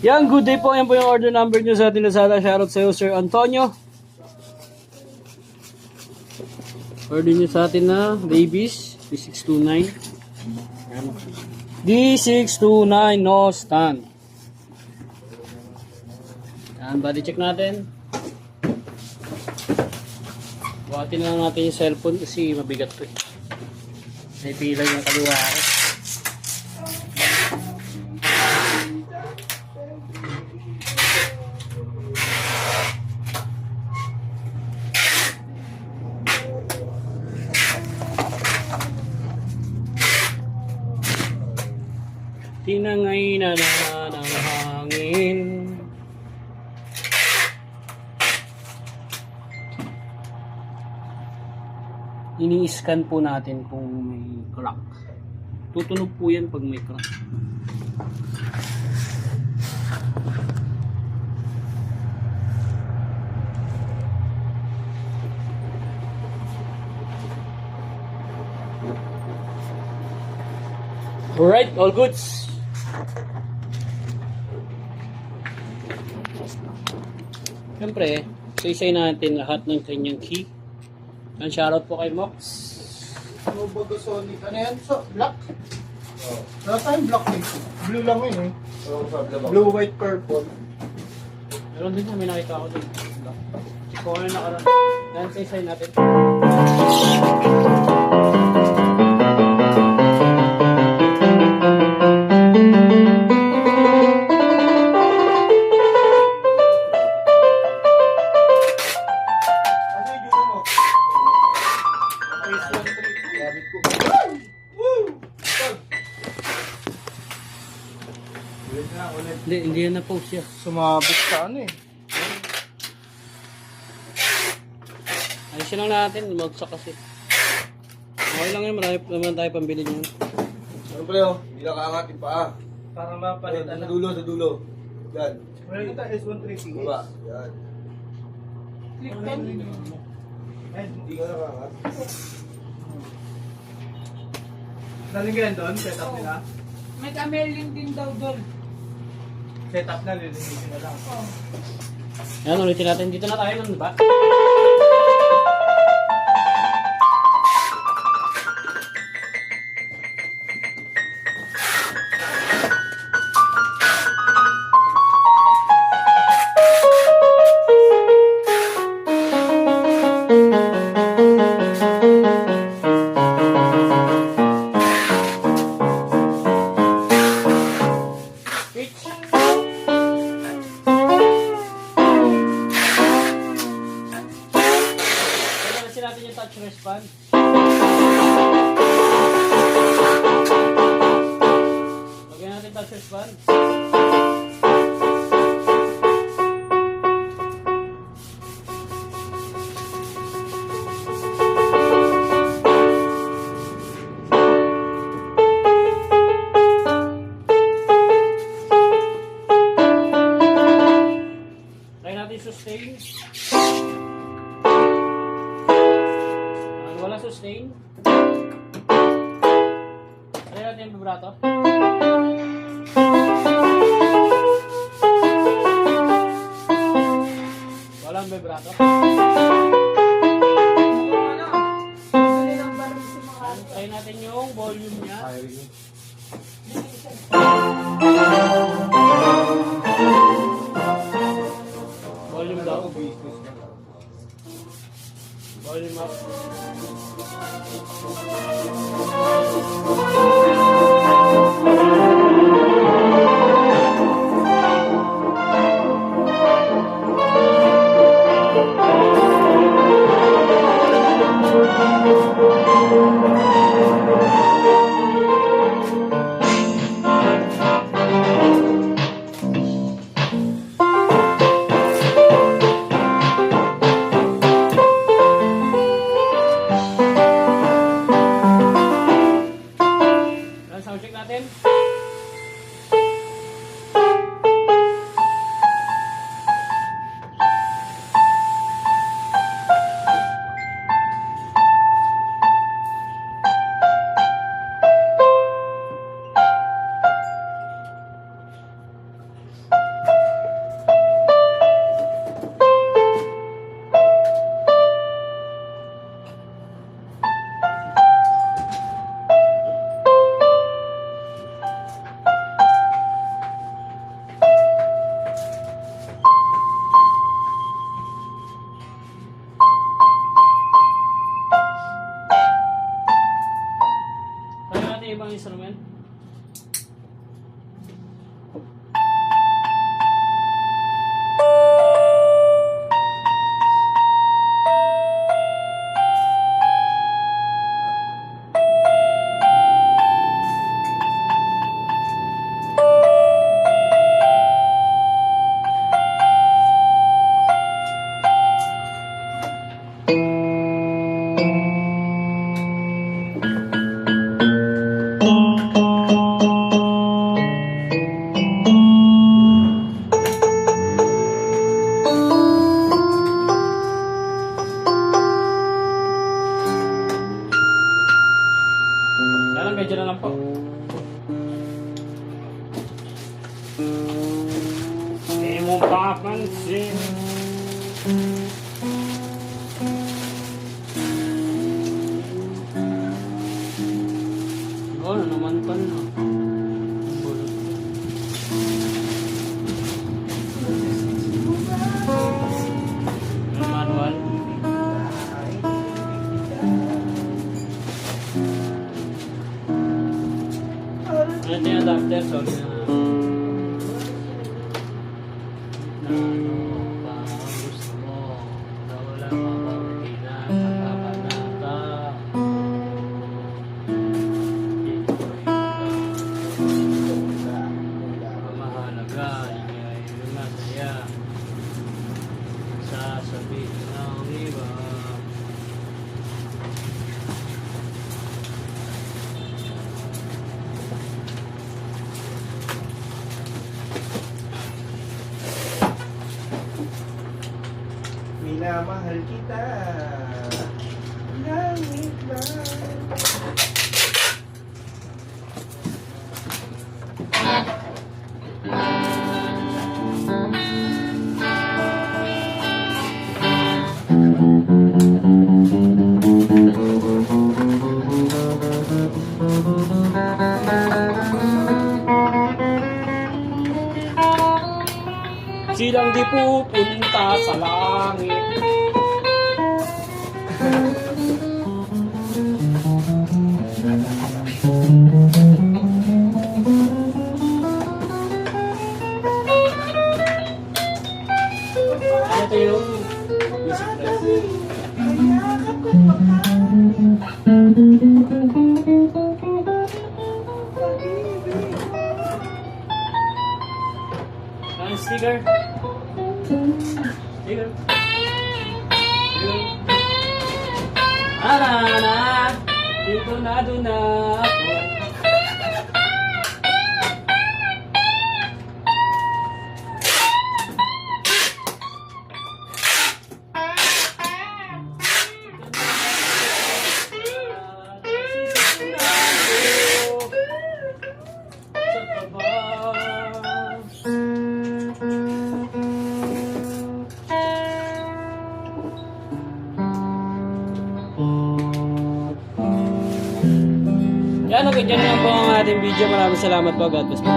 Yan, good day po. Yan po yung order number nyo sa ating Lazada. Shoutout sa iyo, Sir Antonio. Order nyo sa atin na Davies D629. D629 no stand. Yan, body check natin. Buhatin lang natin yung cellphone kasi mabigat to eh. May pilay yung kaliwa ko. Tinangay na naman ang hangin. Ini-scan po natin kung may crack. Tutunog po yan pag may crack. Alright, all goods. Siyempre, isa-isay natin lahat ng kanyang key. Yan, shoutout po kay Mox. Ano ba ito, Sonic? Ano yan? So, black? Wala tayong black dito. Blue lang yun eh. Blue, white, purple. Meron din kami nakita ako din. Kung ano nakaroon. Yan, isa-isay natin. Hindi yan na-post siya. Sumabot ka ano eh. Ayusin lang natin, magsak kasi. Okay lang yun, marami naman tayo pambili niyan. Ano pala yun? Hindi na kaangat yung paa. Para mapalitan Sa dulo, sa dulo. Yan. Meron ito S130. Baba. Yan. Click down. Hindi ka nakaangat. Daling ganyan doon, setup nila. May kamerlin din daw doon. Setup na, lilinisin na lang. Yan, ulitin natin. Dito na tayo nun, di ba? Natin yung touch response. Lagyan natin touch response. Try natin sustain. Wala sustain. Try natin yung vibrato. Walang vibrato. Try natin yung volume niya. Volume daw. Volume up. Di mo papansin. Oh, ano naman pa na. Manual. Ano yung adapter? Sorry na. Na ano pa gusto mo? Na wala pa ba hindi na pagkakanata? Dito ang mahalaga ay yung masaya. Sasabihin ng iba. Minamahal kita. Langit lang. Silang di pupunta sa langit. Ito yung music press. Ang sticker. Sticker. Arana, dito na doon na ako. Sa tabi. Yan, okay, dyan lang po ang ating video. Maraming salamat po. God bless po.